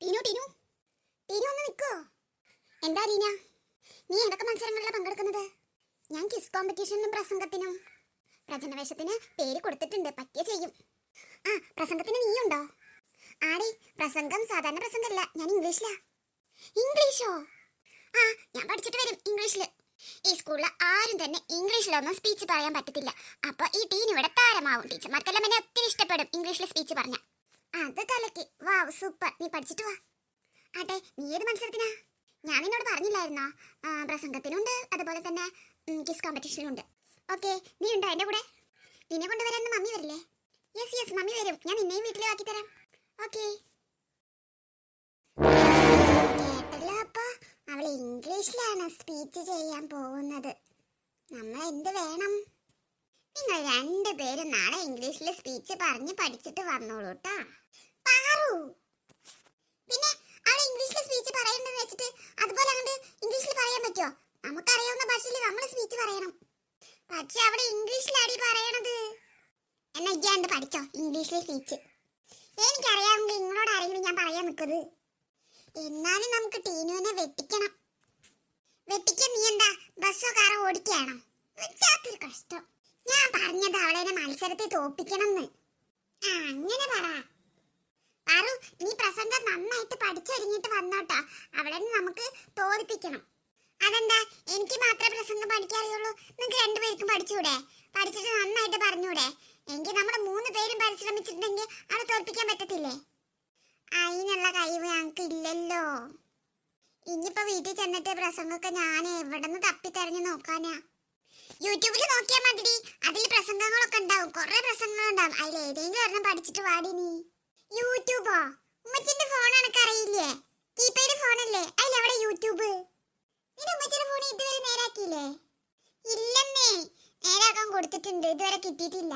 ടീനു ടീനു ടീനു ഒന്ന് നിൽക്കോ? എന്താ ലീന, നീ ഏതൊക്കെ മത്സരങ്ങളിലാണ് പങ്കെടുക്കുന്നത്? ഞാൻ ക്വിസ് കോമ്പറ്റീഷനും പ്രസംഗത്തിനും പ്രചനവേഷത്തിന് പേര് കൊടുത്തിട്ടുണ്ട്, പറ്റിയ ചെയ്യും. ആ, പ്രസംഗത്തിന് നീയുണ്ടോ? ആടി, പ്രസംഗം സാധാരണ പ്രസംഗമല്ല, ഞാൻ ഇംഗ്ലീഷിലാ. ഇംഗ്ലീഷോ? ആ, ഞാൻ പഠിച്ചിട്ട് വരും ഇംഗ്ലീഷില്. ഈ സ്കൂളിൽ ആരും തന്നെ ഇംഗ്ലീഷിലൊന്നും സ്പീച്ച് പറയാൻ പറ്റത്തില്ല. അപ്പൊ ഈ ടീൻ ഇവിടെ താരമാവും. ടീച്ചർമാർക്കെല്ലാം എന്നെ ഒത്തിരി ഇഷ്ടപ്പെടും ഇംഗ്ലീഷിൽ സ്പീച്ച് പറഞ്ഞ. അത് കലക്കി. വാവ്, സൂപ്പർ. നീ പഠിച്ചിട്ട് വാ. ആട്ടെ, നീ ഏത് മത്സരത്തിനാ? ഞാൻ നിന്നോട് പറഞ്ഞില്ലായിരുന്നോ? പ്രസംഗത്തിനുണ്ട്, അതുപോലെ തന്നെ ക്വിസ് കോമ്പറ്റീഷനുണ്ട്. ഓക്കെ, നീ ഉണ്ടോ എൻ്റെ കൂടെ? നിന്നെ കൊണ്ടുവരാൻ മമ്മി വരില്ലേ? യെസ് യെസ്, മമ്മി വരും. ഞാൻ നിന്നെയും വീട്ടിലാക്കി തരാം. ഓക്കെ. കേട്ടല്ലോ, അപ്പൊ അവൾ ഇംഗ്ലീഷിലാണ് സ്പീച്ച് ചെയ്യാൻ പോകുന്നത്. നമ്മൾ എന്ത് വേണം? നിങ്ങൾ രണ്ടുപേരും നാളെ ഇംഗ്ലീഷിൽ സ്പീച്ച് പറഞ്ഞ് പഠിച്ചിട്ട് വന്നോളൂ കേട്ടോ. പാറു, പിന്നെ അവൾ ഇംഗ്ലീഷിൽ സ്പീച്ച് പറയണ്ടെന്ന് വെച്ചിട്ട് അതുപോലെ അങ്ങോട്ട് ഇംഗ്ലീഷിൽ പറയാൻ പറ്റുമോ? നമുക്കറിയാവുന്ന ഭാഷയിൽ നമ്മൾ സ്പീച്ച് പറയണം. പക്ഷെ അവിടെ ഇംഗ്ലീഷിലാടി പറയണത്. എന്നാ ഇജ്ജാണ്ട് പഠിച്ചോ ഇംഗ്ലീഷിലെ സ്പീച്ച്. എനിക്കറിയാമെങ്കിൽ നിങ്ങളോട് ആരെങ്കിലും ഞാൻ പറയാൻ നിൽക്കുന്നത്. എന്നാലും നമുക്ക് ടീനുവിനെ വെട്ടിക്കണം. വെട്ടിക്കാൻ നീ എന്താ ബസ്സോ കാറോ ഓടിക്കുകയാണോ? വെച്ചാത്തൊരു കഷ്ടം. ഞാൻ പറഞ്ഞത് അവളെ മത്സരത്തിൽ തോപ്പിക്കണം. അങ്ങനെ പറ. പാറു, നീ പ്രസംഗം നന്നായിട്ട് പഠിച്ചൊരുങ്ങിട്ട് വന്നോട്ടാ. അവളെ നമുക്ക് തോൽപ്പിക്കണം. അതെന്താ, എനിക്ക് മാത്രമേ പ്രസംഗം പഠിക്കാറിയുള്ളൂ? നിങ്ങൾക്ക് രണ്ടുപേർക്കും പഠിച്ചൂടെ? പഠിച്ചിട്ട് നന്നായിട്ട് പറഞ്ഞൂടെ? എങ്കിൽ നമ്മൾ 3 പേരും പരിശ്രമിച്ചിട്ടുണ്ടെങ്കിൽ അവളെ തോൽപ്പിക്കാൻ പറ്റത്തില്ലേ? അതിനുള്ള കഴിവ് ഞങ്ങൾക്ക് ഇല്ലല്ലോ. ഇനിയിപ്പോ വീട്ടിൽ ചെന്നിട്ട് പ്രസംഗമൊക്കെ ഞാൻ എവിടെ നിന്ന് തപ്പിത്തെരഞ്ഞു നോക്കാനാ? യൂട്യൂബിൽ നോക്കിയാൽ മതി, അതിൽ പ്രസംഗങ്ങളൊക്കെ ഉണ്ടാവും. കുറെ പ്രസംഗങ്ങളുണ്ടാവും. അതിൽ ഏതെങ്കിലും ഒരെണ്ണം പഠിച്ചിട്ട് വാടി നീ. യൂട്യൂബോ? ഉമ്മച്ചിന്റെ ഫോൺ എനക്കറിയില്ലേ? കീപാഡ് ഫോണല്ലേ, അതിലെവിടെ യൂട്യൂബ്? നിന്റെ ഉമ്മച്ചിയുടെ ഫോൺ ഇതുവരെ നേരാക്കിയില്ലേ? ഇല്ലെന്നേ, നേരാക്കാൻ കൊടുത്തിട്ടുണ്ട്, ഇതുവരെ കിട്ടിയിട്ടില്ല.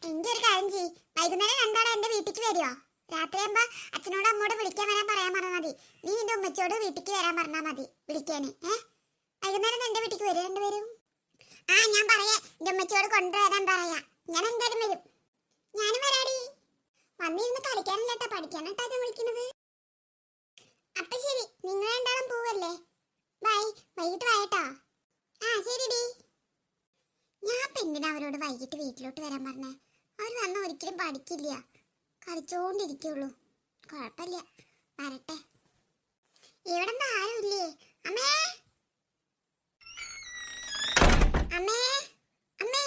എന്റെ ഒരു കാര്യം ചെയ്യ്, വൈകുന്നേരം രണ്ടാളെ എന്റെ വീട്ടിലേക്ക് വരുമോ? രാത്രിയാകുമ്പോ അച്ഛനോട് അമ്മോട് വിളിക്കാൻ വരാൻ പറയാൻ പറഞ്ഞാൽ മതി. നീ നിന്റെ ഉമ്മച്ചോട് വീട്ടിലേക്ക് വരാൻ പറഞ്ഞാൽ മതി വിളിക്കാന്. വൈകുന്നേരം എന്റെ വീട്ടിലേക്ക് വരും രണ്ടുപേരും. ആ, ഞാൻ പറയാ, എന്റെ ഉമ്മച്ചോട് കൊണ്ടുവരാൻ പറയാ. ഞാൻ എന്തായാലും വരും. ഞാനും വരാടി. വന്നിരുന്ന് കളിക്കാനല്ലേട്ടാ, പഠിക്കാനായിട്ടാ ഞാൻ വിളിക്കുന്നത്. അപ്പൊ ശരി, നിങ്ങൾ രണ്ടാളും പോവല്ലേ? ബൈ, വൈകിട്ട് വായട്ടോ. ആ ശരി ഡി. ഞാൻ ഇപ്പൊ എന്തിനാ അവരോട് വൈകിട്ട് വീട്ടിലോട്ട് വരാൻ പറഞ്ഞേ? അവർ വന്ന ഒരിക്കലും പഠിക്കില്ല, കളിച്ചോണ്ടിരിക്കുള്ളൂ. കുഴപ്പമില്ല, വരട്ടെ. ഇവിടെ നിന്ന് ആരും ഇല്ലേ? അമ്മേ, അമ്മേ, അമ്മേ.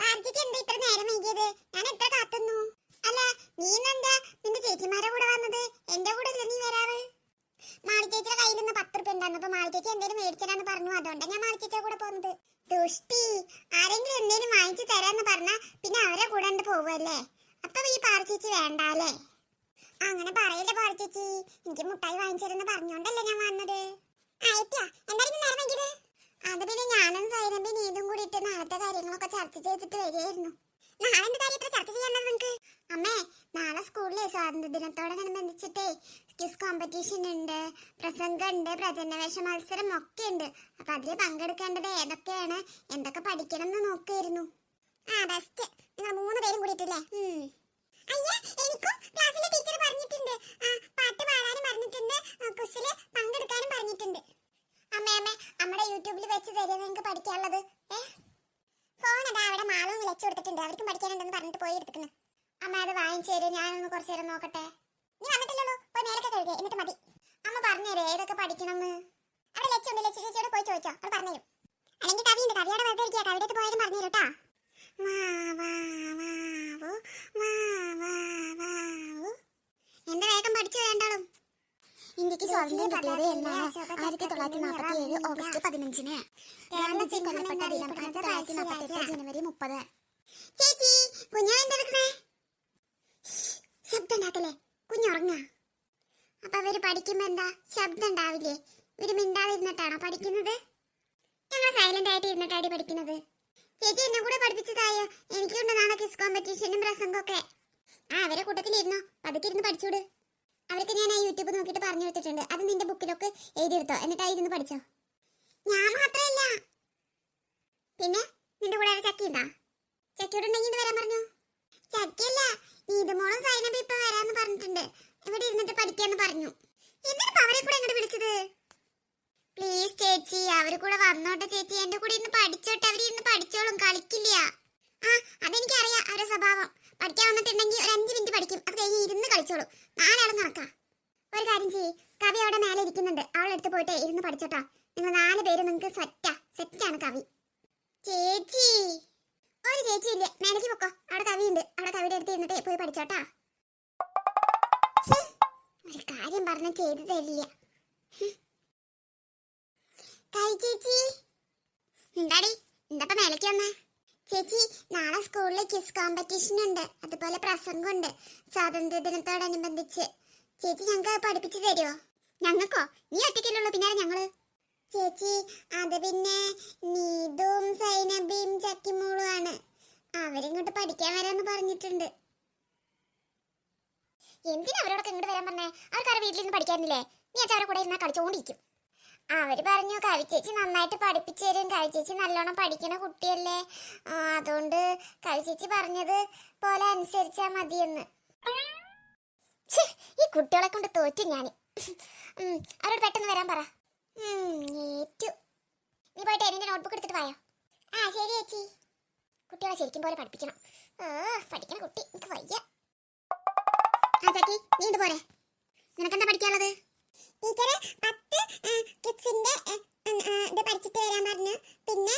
പാർട്ടിക്ക് എന്താ ഇത്ര നേരം വൈകിയത്? ഞാൻ എത്ര കാത്തുന്നു. അല്ല, നീ എന്താ നിന്റെ ചേച്ചിമാരുടെ കൂടെ വന്നത്? എന്റെ കൂടെ അല്ലേ നീ വരാറ്? മാളിച്ചേച്ചിയുടെ കയ്യിൽ നിന്ന് 10 രൂപ ഉണ്ടായിരുന്നു. അപ്പൊ മാളിച്ചേച്ചി എന്തേലും മേടിച്ചതാന്ന് പറഞ്ഞു, അതുകൊണ്ടാണ് ഞാൻ മാളിച്ചേച്ചിയുടെ കൂടെ പോകുന്നത്. ദുഷ്ടി, ആരെങ്കിലും എന്തേലും വാങ്ങിച്ചു തരാന്ന് പറഞ്ഞാ പിന്നെ അവരെ കൂടെ പോവല്ലേ? അപ്പൊ ഈ പാർച്ചേച്ചി വേണ്ടാലേ? അങ്ങനെ പറയല്ലേ പാർച്ചേച്ചി, എനിക്ക് മുട്ടായി വാങ്ങിച്ചിരുന്ന് പറഞ്ഞോണ്ടല്ലേ ഞാൻ വന്നത്. ആയിട്ടാ, എന്തായാലും നേരം വൈകിയത്? അത് പിന്നെ ഞാനും സൈനബി നീതും കൂടിയിട്ട് നാളത്തെ കാര്യങ്ങളൊക്കെ ചർച്ച ചെയ്തിട്ട് വരികയായിരുന്നു. നാളെ എന്ത് കാര്യം ഇത്ര ചർച്ച ചെയ്യണം നിങ്ങൾക്ക്? അമ്മേ, നാളെ സ്കൂളിലെ സ്വാതന്ത്ര്യദിനത്തോടനുബന്ധിച്ചിട്ടേ ക്വിസ് കോമ്പറ്റീഷൻ ഉണ്ട്, പ്രസംഗം ഉണ്ട്, പ്രചരണവേഷ മത്സരം ഒക്കെ ഉണ്ട്. അപ്പൊ അതിൽ പങ്കെടുക്കേണ്ടത് ഏതൊക്കെയാണ്, എന്തൊക്കെ പഠിക്കണം എന്ന് നോക്കായിരുന്നു. ആ ബെസ്റ്റ്, നിങ്ങൾ 3 പേരും കൂടിയിട്ടില്ലേ? അയ്യ, എനിക്കും ക്ലാസ്സിലെ ടീച്ചർ പറഞ്ഞിട്ടുണ്ട്, പാട്ട് പാടാനും പറഞ്ഞിട്ടുണ്ട്, ക്വിസില് പങ്കെടുക്കാനും പറഞ്ഞിട്ടുണ്ട്. അമ്മേ അമ്മേ, നമ്മുടെ യൂട്യൂബിൽ വെച്ച് തരുന്നത് നിങ്ങൾക്ക് പഠിക്കാനുള്ളത്. ഫോൺ അതാ അവിടെ മാളും വിളിച്ചു കൊടുത്തിട്ടുണ്ട്, അവർക്കും പഠിക്കാനുണ്ടെന്ന് പറഞ്ഞിട്ട് പോയി എടുത്തിട്ടുണ്ട്. അമ്മ അത് വാങ്ങിച്ചു തരും, ഞാനൊന്ന് കുറച്ചു നേരം നോക്കട്ടെ. നീ വന്നിട്ടില്ലല്ലോ, പോയി മേലൊക്കെ കഴുകി എന്നിട്ട് മതി. അമ്മ പറഞ്ഞുതരേ ഏതൊക്കെ പഠിക്കണമെന്ന്? അവിടെ ലച്ചുണ്ട്, ലച്ചു ചേച്ചിയോട് പോയി ചോദിച്ചോ, അത് പറഞ്ഞുതരും. അല്ലെങ്കിൽ കവിയുണ്ട്, കവിയോടെ വെറുതെ ഇരിക്കുക, കവിയുടെ പോയാലും പറഞ്ഞു തരും കേട്ടോ. എന്താ വേഗം പഠിച്ചു വേണ്ടാളും. ഇന്ത്യക്ക് സ്വാതന്ത്ര്യം കിട്ടിയത് എന്നാണ്? 1947 ഓഗസ്റ്റ് 15-ന്. ഗാന്ധിജി കൊല്ലപ്പെട്ട ദിനം 1948 ജനുവരി 30. ചേച്ചി, കുഞ്ഞാവെന്തെടുക്കണേ? ശബ്ദം ഉണ്ടാക്കല്ലേ, കുഞ്ഞുറങ്ങ. അപ്പൊ അവര് പഠിക്കുമ്പോ എന്താ ശബ്ദം ഉണ്ടാവില്ലേ? ഇവര് മിണ്ടാതിരുന്നിട്ടാണോ പഠിക്കുന്നത്? ഞങ്ങൾ സൈലന്റ് ആയിട്ട് ഇരുന്നിട്ടാണ് പഠിക്കുന്നത്. ചേച്ചി എന്നെ കൂടെ പഠിപ്പിച്ചതായോ? എനിക്കുണ്ട് നാളെ ക്വിസ് കോമ്പറ്റീഷനും പ്രസംഗമൊക്കെ. അവരെ കൂട്ടത്തിലിരുന്നോ, പതുക്കെ ഇരുന്ന് പഠിച്ചൂട്. അവർക്ക് ഞാൻ യൂട്യൂബ് നോക്കിയിട്ട് പറഞ്ഞു കൊടുത്തിട്ടുണ്ട്, അത് നിന്റെ ബുക്കിലൊക്കെ എഴുതിയെടുത്തോ, എന്നിട്ടായി ഇരുന്ന് പഠിച്ചോ. ഞാൻ മാത്രമല്ല, പിന്നെ നിന്റെ കൂടെ ചക്കി ഉണ്ടാ? ചക്കിയോട് ഉണ്ടെങ്കിൽ വരാൻ പറഞ്ഞു. ചക്കിയല്ല, നീതുമോളും സൈനബി ഇപ്പൊ വരാന്ന് പറഞ്ഞിട്ടുണ്ട്. ഇവിടെ ഇരുന്നിട്ട് പഠിക്കാന്ന് എന്ന് പറഞ്ഞു. എന്നിട്ട് അവരെ കൂടെ എങ്ങോട്ട് വിളിച്ചത്? പ്ലീസ് ചേച്ചി, അവര് കൂടെ വന്നോട്ടെ ചേച്ചി, എന്റെ കൂടെ ഇരുന്ന് പഠിച്ചോട്ടെ. അവര് ഇരുന്ന് പഠിച്ചോളും, കളിക്കില്ല. ആ അതെനിക്കറിയാം അവരുടെ സ്വഭാവം. പഠിക്കാൻ വന്നിട്ടുണ്ടെങ്കിൽ ഒരു 5 മിനിറ്റ് പഠിക്കും, അത് കഴിഞ്ഞ് ഇരുന്ന് കളിച്ചോളും. 4 ആളും കണക്കാ. ഒരു കാര്യം ചെയ്യ്, കവി അവിടെ മേലെ ഇരിക്കുന്നുണ്ട്, അവളെ അടുത്ത് പോയിട്ട് ഇരുന്ന് പഠിച്ചോട്ടാ. നിങ്ങൾ 4 പേര് നിങ്ങൾക്ക് സെറ്റാണ് കവി. ചേച്ചി, ഒരു ചേച്ചി ഇല്ലേ, മേലേക്ക് പൊക്കോ, അവിടെ കവി ഉണ്ട്, അവിടെ കവിയുടെ അടുത്ത് ഇരുന്നിട്ട് പോയി പഠിച്ചോട്ടാ. ഒരു കാര്യം പറഞ്ഞ ചെയ്തു തരില്ല. കൈ ചേച്ചി എന്താടി, എന്താ മേലേക്ക് വന്നേ? ചേച്ചി, നാളെ സ്കൂളിൽ ക്വിസ് കോമ്പറ്റീഷൻ ഉണ്ട്, അതുപോലെ പ്രസംഗമുണ്ട് സ്വാതന്ത്ര്യദിനത്തോടനുബന്ധിച്ച്. ചേച്ചി ഞങ്ങൾക്ക് പഠിപ്പിച്ചു തരുമോ? ഞങ്ങൾക്കോ? നീ ഒറ്റയ്ക്കല്ലുള്ളൂ, പിന്നെ ഞങ്ങള്. ചേച്ചി, അത് പിന്നെ നീതും സൈനബിയും ചക്കിമോളും ആണ്, അവരിങ്ങോട്ട് പഠിക്കാൻ വരാന്ന് പറഞ്ഞിട്ടുണ്ട്. എന്തിനാ അവരോടൊക്കെ ഇങ്ങോട്ട് വരാൻ പറഞ്ഞേ? അവർക്ക് വീട്ടിൽ നിന്ന് പഠിക്കാനില്ലേ? നീ അച്ഛൻ അവരുടെ കൂടെ ഇരുന്നാൽ കളിച്ചോണ്ടിരിക്കും. അവര് പറഞ്ഞു കവിച്ചേച്ചി നന്നായിട്ട് പഠിപ്പിച്ചു തരും, കവിച്ചേച്ചി നല്ലോണം പഠിക്കണ കുട്ടിയല്ലേ, അതുകൊണ്ട് കവിച്ചേച്ചി പറഞ്ഞത് പോലെ അനുസരിച്ചാ മതിയെന്ന്. ഈ കുട്ടികളെ കൊണ്ട് തോറ്റു ഞാൻ. അവരോട് പെട്ടെന്ന് വരാൻ പറ. ഏറ്റു. നീ പോയിട്ട് എന്റെ നോട്ട്ബുക്ക് എടുത്തിട്ട് വായോ? ആ ശരി ചേച്ചി. കുട്ടികളെ ശരിക്കും പോലെ പഠിപ്പിക്കണം. പഠിക്കണ കുട്ടി, എനിക്ക് വയ്യ. ആ ചക്കി, നീ ഉണ്ട് പോരെ? നിനക്കെന്താ പഠിക്കാനുള്ളത്? ടീച്ചറെ 10 കിഡ്സിന്റെ ഇത് പഠിച്ചിട്ട് വരാൻ പറഞ്ഞു, പിന്നെ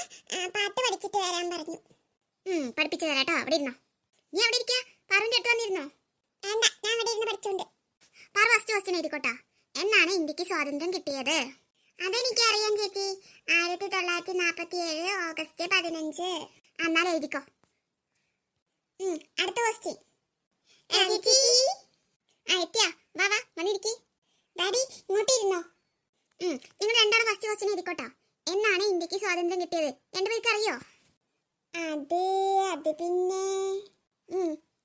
പാട്ട് പഠിച്ചിട്ട് വരാൻ പറഞ്ഞു. പഠിപ്പിച്ചു തരാം കേട്ടോ, അവിടെ ഇരുന്നോ. നീ അവിടെ ഇരിക്കാ, പാറുവിന്റെ അടുത്ത് വന്നിരുന്നോ? വേണ്ട, ഞാൻ അവിടെ ഇരുന്ന് പഠിച്ചോണ്ട്. പാറു ഫസ്റ്റ് ക്വസ്റ്റ്യൻ എഴുതിക്കോട്ടാ. എന്നാണ് ഇന്ത്യക്ക് സ്വാതന്ത്ര്യം കിട്ടിയത്? അതെനിക്ക് അറിയാം ചേച്ചി, 1947 ഓഗസ്റ്റ് 15. എന്നാലും എഴുതിക്കോ. അടുത്ത ക്വസ്റ്റ്യൻ. എത്തിയാ? വാ വാ, വന്നിരിക്കേ. ഡാഡി ഇങ്ങോട്ടിരുന്നോ. നിങ്ങൾ രണ്ടാളും ഫസ്റ്റ് ക്വസ്റ്റ്യൻ എഴുതിക്കോട്ടോ. എന്നാണ് ഇന്ത്യക്ക് സ്വാതന്ത്ര്യം കിട്ടിയത്? രണ്ടുപേർക്ക് അറിയോ? അത് പിന്നെ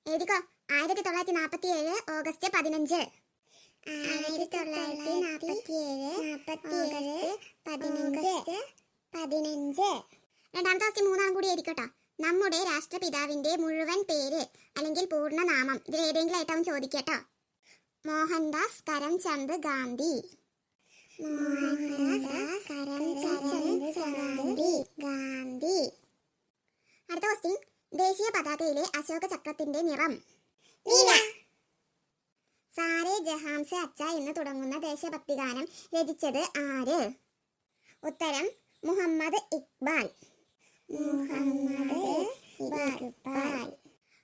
എഴുതിക്കോ. 1947 ഓഗസ്റ്റ് 15. 1947 രണ്ടാമത്തെ ക്വസ്റ്റ്യൻ 3 കൂടി എഴുതിക്കോട്ടോ. നമ്മുടെ രാഷ്ട്രപിതാവിന്റെ മുഴുവൻ പേര് അല്ലെങ്കിൽ പൂർണ്ണനാമം ഇതിലേതെങ്കിലും ആയിട്ടാവും ചോദിക്കട്ടോ. മോഹൻദാസ് കരംചന്ദ് ഗാന്ധി. ഗാന്ധി. അടുത്ത ക്വസ്റ്റ്യൻ. ദേശീയ പതാകയിലെ അശോക ചക്രത്തിന്റെ നിറം? നീല. സാരേ ജഹാം സെ അച്ച എന്ന് തുടങ്ങുന്ന ദേശഭക്തി ഗാനം രചിച്ചത് ആര്? ഉത്തരം മുഹമ്മദ് ഇക്ബാൽ.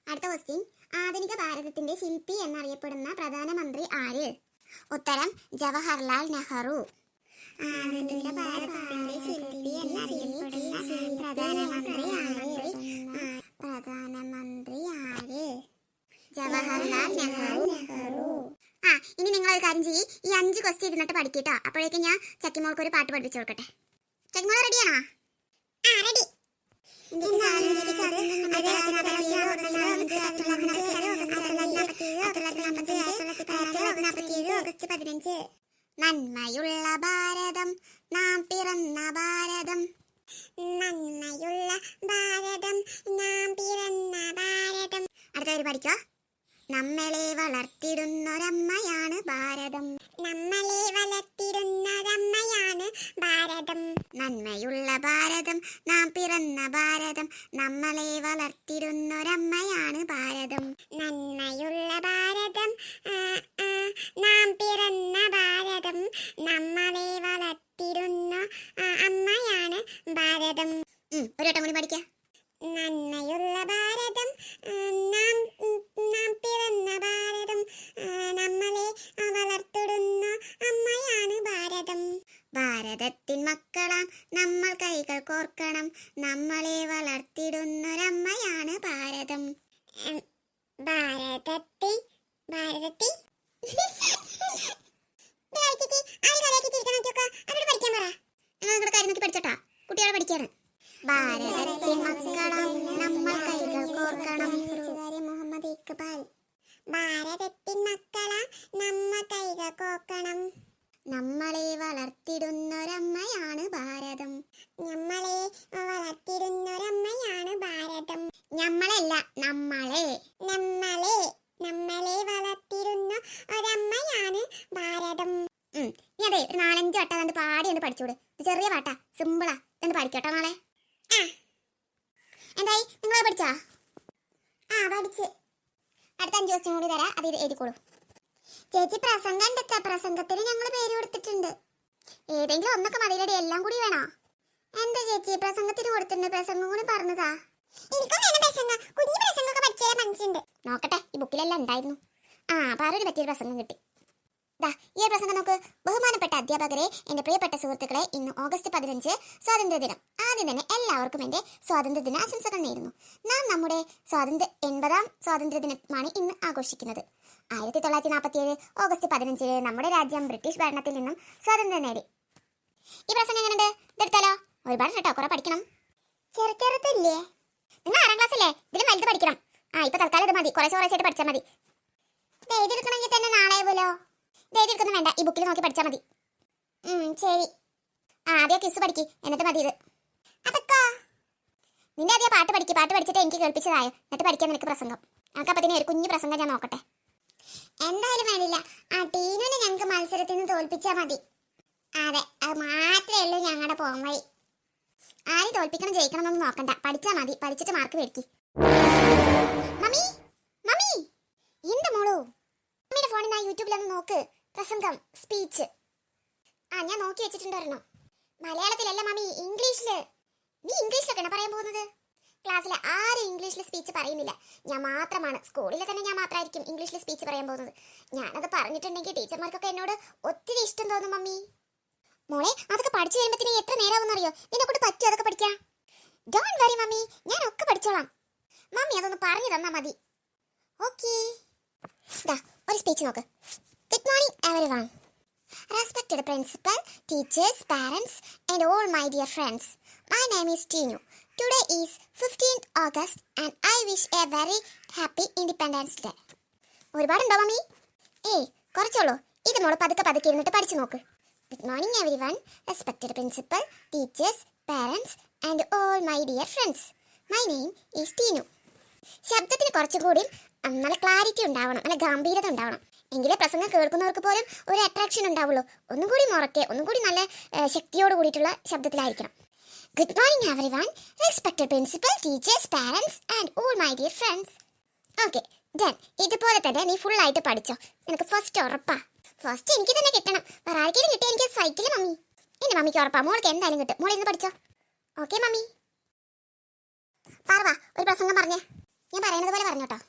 അടുത്ത ക്വസ്റ്റ്യൻ. ആധുനിക ഭാരതത്തിന്റെ ശില്പി എന്നറിയപ്പെടുന്ന പ്രധാനമന്ത്രി ആര്? ഉത്തരം ജവഹർലാൽ നെഹ്റു. ആധുനിക ഭാരതത്തിന്റെ ശില്പി എന്നറിയപ്പെടുന്ന പ്രധാനമന്ത്രി ആര്? ജവഹർലാൽ നെഹ്റു. ഇനി നിങ്ങൾ ഒരു കാര്യം ചെയ്യ്, ഈ 5 ക്വസ്റ്റ്യൻ ഇരുന്നിട്ട് പഠിക്കട്ടോ. അപ്പോഴേക്കും ഞാൻ ചക്കിമോൾക്ക് ഒരു പാട്ട് പഠിപ്പിച്ചു കൊടുക്കട്ടെ. ചക്കിമോൾ റെഡിയാണോ? റെഡി. നന്മയുള്ള ഭാരതം നാം പിറന്ന ഭാരതം. നന്മയുള്ള ഭാരതം നാം പിറന്ന ഭാരതം. അടുത്ത പേര് പഠിക്കോ. നമ്മളെ വളർത്തിടുന്നൊരമ്മയാണ് ഭാരതം. നമ്മളെ വളർത്തിടുന്നൊരമ്മയാണ് ഭാരതം. നന്മയുള്ള ഭാരതം നാം പിറന്ന ഭാരതം. നമ്മളെ വളർത്തിടുന്നൊരമ്മയാണ് ഭാരതം. നന്മയുള്ള ഭാരതം നാം പിറന്ന ഭാരതം. നമ്മളെ വളർത്തിടുന്ന അമ്മയാണ് ഭാരതം. ഒരു വട്ടം കൂടി പഠിക്കാം. നന്മയുള്ള ഭാരതം നാം പിറന്ന ഭാരതം. നമ്മളെ വളർത്തിടുന്ന അമ്മയാണ് ഭാരതം. ഭാരതത്തിൻ മക്കളാം നമ്മൾ കൈകൾ കോർക്കണം. നമ്മളെ വളർത്തിടുന്നൊരമ്മയാണ് ഭാരതം. ഭാരതത്തിൽ പഠിച്ചോട്ടാ, കുട്ടികളെ പഠിക്കാണ്. ഭാരതത്തിൻ മക്കളാം നമ്മൾ കൈകൾ കോർക്കണം. മുഹമ്മദ് ഇക്ബാൽ. ഭാരതത്തിൻ മക്കളാം നമ്മ കൈകൾ കോർക്കണം. നമ്മളെ വളർത്തിടുന്നൊരമ്മയാണ് ഭാരതം. നമ്മളെ വളർത്തിടുന്നൊരമ്മയാണ് ഭാരതം. നമ്മളല്ല, നമ്മളെ വളർത്തിടുന്ന ഒരമ്മയാണ് ഒരു 4-5 വട്ടം കണ്ട് പാടി ഒന്ന് പഠിച്ചോട്. ഇത് ചെറിയ പാട്ടാ, സിമ്പിളാ, ഇതൊന്ന് പഠിക്കട്ടോ നാളെ. എന്തായി, നിങ്ങൾ പഠിച്ചാ? പഠിച്ച്. അടുത്ത 5 ദിവസം കൂടി തരാം, അത് എഴുതിക്കോളൂ. ചേച്ചി പ്രസംഗം ഉണ്ടൊക്കെ, പ്രസംഗത്തിന് ഞങ്ങൾ പേര് കൊടുത്തിട്ടുണ്ട്. ഏതെങ്കിലും ഒന്നൊക്കെ മതിലടി, എല്ലാം കൂടി വേണോ? എന്താ ചേച്ചി പ്രസംഗത്തിന് കൊടുത്തിട്ടുണ്ട്, പ്രസംഗം കൂടി പറഞ്ഞതാ. നോക്കട്ടെ, ഈ ബുക്കിലെല്ലാം ഉണ്ടായിരുന്നു. പാറൊരു പറ്റിയൊരു പ്രസംഗം കിട്ടി. ഈ പ്രസംഗം നോക്ക്. ബഹുമാനപ്പെട്ട അധ്യാപകരെ, എന്റെ പ്രിയപ്പെട്ട സുഹൃത്തുക്കളെ, ഇന്ന് ഓഗസ്റ്റ് 15 സ്വാതന്ത്ര്യദിനം. ആദ്യം തന്നെ എല്ലാവർക്കും എന്റെ സ്വാതന്ത്ര്യദിന ആശംസകൾ നേരുന്നു. നാം നമ്മുടെ 80ാം സ്വാതന്ത്ര്യദിനമാണ് ഇന്ന് ആഘോഷിക്കുന്നത്. 1947 ഓഗസ്റ്റ് 15 നമ്മുടെ രാജ്യം ബ്രിട്ടീഷ് ഭരണത്തിൽ നിന്നും സ്വാതന്ത്ര്യം നേടി. ഈ പ്രസംഗം എങ്ങനെയുണ്ട്? ഇതെടുത്താലോ? ഒരുപാട് കേട്ടോ, കുറെ പഠിക്കണം. ചെറുത്തില്ലേ? നിങ്ങൾ 6ാം ക്ലാസ് അല്ലേ? ഇതിലും വലുത് പഠിക്കണം. ഇപ്പൊ തൽക്കാലം ഇത് മതി, കുറേശ്ശായിട്ട് പഠിച്ചാൽ മതി. ഇത് എഴുതിയെടുക്കണമെങ്കിൽ തന്നെ നാളെ പോലോ. ഇത് എഴുതിയെടുക്കൊന്നും വേണ്ട, ഈ ബുക്കിൽ നോക്കി പഠിച്ചാൽ മതി. ശരി. ആദ്യം ക്വിസ് പഠിക്ക്, എന്നിട്ട് മതി ഇത്. അതൊക്കെ നിന്റെ ആദ്യം പാട്ട് പഠിക്ക്. പാട്ട് പഠിച്ചിട്ട് എനിക്ക് കേൾപ്പിച്ചതായോ, എന്നിട്ട് പഠിക്കാൻ നിനക്ക് പ്രസംഗം. നമുക്ക് അപ്പത്തിന് ഒരു കുഞ്ഞു പ്രസംഗം ഞാൻ നോക്കട്ടെ. എന്തായാലും വേണ്ടില്ല, ടീനുവിനെ ഞങ്ങൾക്ക് മത്സരത്തിൽ നിന്ന് തോൽപ്പിച്ചാൽ മതി. അതെ, അത് മാത്രമേ ഉള്ളൂ ഞങ്ങളുടെ പോംവഴി. ആരും തോൽപ്പിക്കണം ജയിക്കണം എന്നൊന്നും നോക്കണ്ട, പഠിച്ചാൽ മതി. പഠിച്ചിട്ട് മാർക്ക് മേടിക്ക്. മമ്മി, മമ്മി, എന്താ മോളൂ? മമ്മിയുടെ ഫോണിൽ നിന്ന് യൂട്യൂബിലൊന്ന് നോക്ക്. പ്രസംഗം, സ്പീച്ച്. ഞാൻ നോക്കി വെച്ചിട്ടുണ്ടായിരുന്നു. മലയാളത്തിലല്ല മമ്മി, ഇംഗ്ലീഷില്. നീ ഇംഗ്ലീഷിലൊക്കെയാണ് പറയാൻ പോകുന്നത്? ക്ലാസ്സിൽ ആരും ഇംഗ്ലീഷിൽ സ്പീച്ച് പറയുന്നില്ല, ഞാൻ മാത്രമാണ്. സ്കൂളിൽ തന്നെ ഞാൻ മാത്രമായിരിക്കും ഇംഗ്ലീഷിൽ സ്പീച്ച് പറയാൻ പോകുന്നത്. ഞാനത് പറഞ്ഞിട്ടുണ്ടെങ്കിൽ ടീച്ചർമാർക്കൊക്കെ എന്നോട് ഒത്തിരി ഇഷ്ടം തോന്നും മമ്മി. മോളെ, അതൊക്കെ പഠിച്ചു കഴിയുമ്പത്തിന് എത്ര നേരമാവുന്നറിയോ? നിന്നെ കൊണ്ട് പറ്റും അതൊക്കെ പഠിക്കാം. ഡോണ്ട് വറി മമ്മി, ഞാൻ ഒക്കെ പഠിച്ചോളാം. മമ്മി അതൊന്ന് പറഞ്ഞു തന്നാ മതി. ഓക്കേ. ഒരു സ്പീച്ച് നോക്ക്. Good morning everyone. Respected principal, teachers, parents and all my dear friends. My name is Tinu. Today is 15th August and I wish a very happy Independence Day. ഒരുപാടുണ്ടോ mummy? കുറച്ചുള്ളൂ. ഇത് മോള് പതുക്കെ ഇരുന്നിട്ട് പഠിച്ചു നോക്ക്. Good morning everyone, respected principal, teachers, parents and all my dear friends. My name is Tinu. ശബ്ദത്തിന് കുറച്ചുകൂടി നല്ല ക്ലാരിറ്റി ഉണ്ടാവണം, നല്ല ഗാംഭീര്യത ഉണ്ടാവണം. എങ്കിലേ പ്രസംഗം കേൾക്കുന്നവർക്ക് പോലും ഒരു അട്രാക്ഷൻ ഉണ്ടാവുള്ളൂ. ഒന്നും കൂടി മുറക്കെ, ഒന്നും കൂടി നല്ല ശക്തിയോട് കൂടിയിട്ടുള്ള ശബ്ദത്തിലായിരിക്കണം. Good morning everyone, respected principal, teachers, parents and all my dear friends. Okay, done. ഇതുപോലെ തന്നെ നീ ഫുൾ ആയിട്ട് പഠിച്ചോ. നിനക്ക് ഫസ്റ്റ് ഉറപ്പാ. ഫസ്റ്റ് എനിക്ക് തന്നെ കിട്ടണം. വേറെ ആർക്കെങ്കിലും കിട്ടിയാൽ എനിക്ക് സൈക്കിള് മമ്മി. എന്റെ മമ്മിക്ക് ഉറപ്പാ, മോൾക്ക് എന്തായാലും കിട്ടും. മോൾ ഇന്ന് പഠിച്ചോ. Okay mummy. പാർവാ, ഒരു പ്രസംഗം പറഞ്ഞേ. ഞാൻ പറയുന്നത് പോലെ പറഞ്ഞോട്ടോ.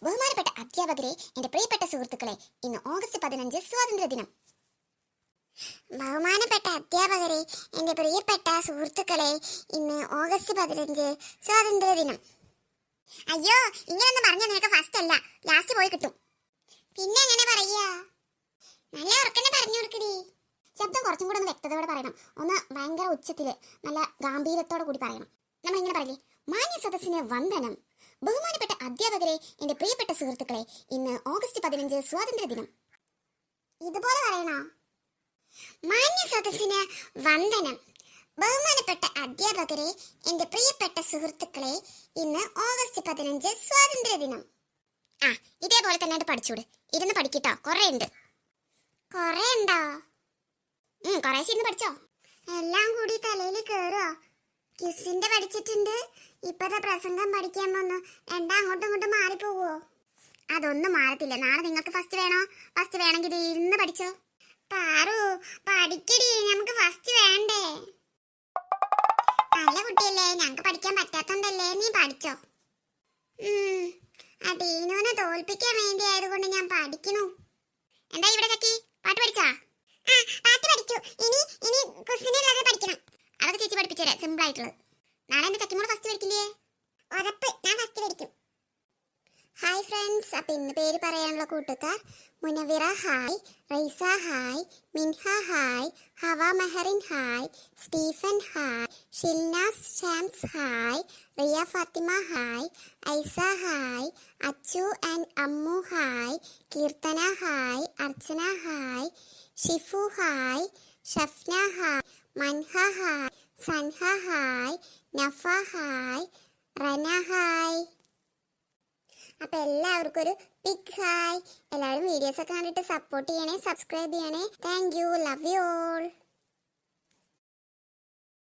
ബഹുമാനപ്പെട്ട അധ്യാപകരെ, എന്റെ പ്രിയപ്പെട്ട സുഹൃത്തുക്കളെ, ഇന്ന് ഓഗസ്റ്റ് 15 സ്വാതന്ത്ര്യദിനം. ബഹുമാനപ്പെട്ട അധ്യാപകരെ, എന്റെ പ്രിയപ്പെട്ട സുഹൃത്തുക്കളെ, ഇന്ന് ഓഗസ്റ്റ് 15 സ്വാതന്ത്ര്യദിനം. അയ്യോ, ഇങ്ങനൊന്നും പറഞ്ഞാൽ നിനക്ക് ഫസ്റ്റ് അല്ല, ലാസ്റ്റ് പോയി കിട്ടും. പിന്നെ എങ്ങനെ പറയാ? നല്ല ഉറക്കന്നെ പറഞ്ഞു കൊടുക്കടി. ശബ്ദം കുറച്ചും കൂടെ ഒന്ന് വ്യക്തതയോടെ പറയണം. ഒന്ന് ഭയങ്കര ഉച്ചത്തില് നല്ല ഗാംഭീര്യത്തോടെ കൂടി പറയണം. നമ്മളിങ്ങനെ പറയില്ലേ, മാന്യ സദസ്സിന് വന്ദനം. ബഹുമാനപ്പെട്ട അധ്യാപകരെ, എന്റെ പ്രിയപ്പെട്ട സുഹൃത്തുക്കളെ, ഇന്ന് ഓഗസ്റ്റ് 15 സ്വാതന്ത്ര്യദിനം. ഇതുപോലെ പറയണോ? മാന്യ സദസ്സിന് വന്ദനം. ബഹുമാനപ്പെട്ട അധ്യാപകരെ, എന്റെ പ്രിയപ്പെട്ട സുഹൃത്തുക്കളെ, ഇന്ന് ഓഗസ്റ്റ് 15 സ്വാതന്ത്ര്യദിനം. ഇതേപോലെ തന്നെ പഠിച്ചൂട്. ഇരുന്ന് പഠിക്കട്ടോ, കൊറേ ഉണ്ട്. കൊറേ ഉണ്ടോ? കുറേശ്ശെ ഇരുന്ന് പഠിച്ചോ. എല്ലാം കൂടി തലയിൽ കേറോ? ക്വിസിന്റെ പഠിച്ചിട്ടുണ്ട്, ഇപ്പത്തെ പ്രസംഗം പഠിക്കാൻ വന്നു. രണ്ടാം അങ്ങോട്ടും ഇങ്ങോട്ടും മാറിപ്പോവോ? അതൊന്നും മാറത്തില്ല. നാളെ നിങ്ങൾക്ക് ഫസ്റ്റ് വേണോ? ഫസ്റ്റ് വേണമെങ്കിൽ ഇരുന്ന് പഠിച്ചോ. പാറു, പഠിക്കടി, നമുക്ക് ഫസ്റ്റ് വേണ്ടേ? നല്ല കുട്ടിയല്ലേ, ഞങ്ങക്ക് പഠിക്കാൻ പറ്റാത്തോണ്ടല്ലേ. നീ പഠിച്ചോ. ആ ടീനുവിനെ തോൽപ്പിക്കാൻ വേണ്ടി ആയതുകൊണ്ട് ഞാൻ പഠിക്കണു. എന്താ ഇവിടെ ചക്കി, പാട്ട് പഠിച്ചാ? പാട്ട് പഠിച്ചു. ഇനി ക്വസ്റ്റ്യനുള്ളത് പഠിക്കണം. അതൊക്കെ ചേച്ചി പഠിപ്പിച്ചേരാ, സിമ്പിൾ ആയിട്ടുള്ളത്. നാളെ എന്റെ ചക്കിമോള് ഫസ്റ്റ് പഠിക്കില്ലേ? ഉറപ്പ്, ഞാൻ ഫസ്റ്റ് പഠിക്കും. ഹായ് ഫ്രണ്ട്സ്, അപ്പൊ ഇന്ന് പേര് പറയാനുള്ള കൂട്ടുകാർ: Munavira hi, Raisa hi, Minha hi, Hava Meharin hi, Stephen hi, Shilnas Shams hi, Riya Fathima hi, Aisa hi, Achu and Ammu hi, Keerthana hi, Archana hi, Shifu hi, Shafna hi, Manha hi, Sanha hi, Nafa hi, Rana hi. അപ്പൊ എല്ലാവർക്കും ഒരു ബിഗ് ഹായ്. എല്ലാവരും വീഡിയോസ് ഒക്കെ കണ്ടിട്ട് സപ്പോർട്ട് ചെയ്യണേ, സബ്സ്ക്രൈബ് ചെയ്യണേ. Thank you, love you all.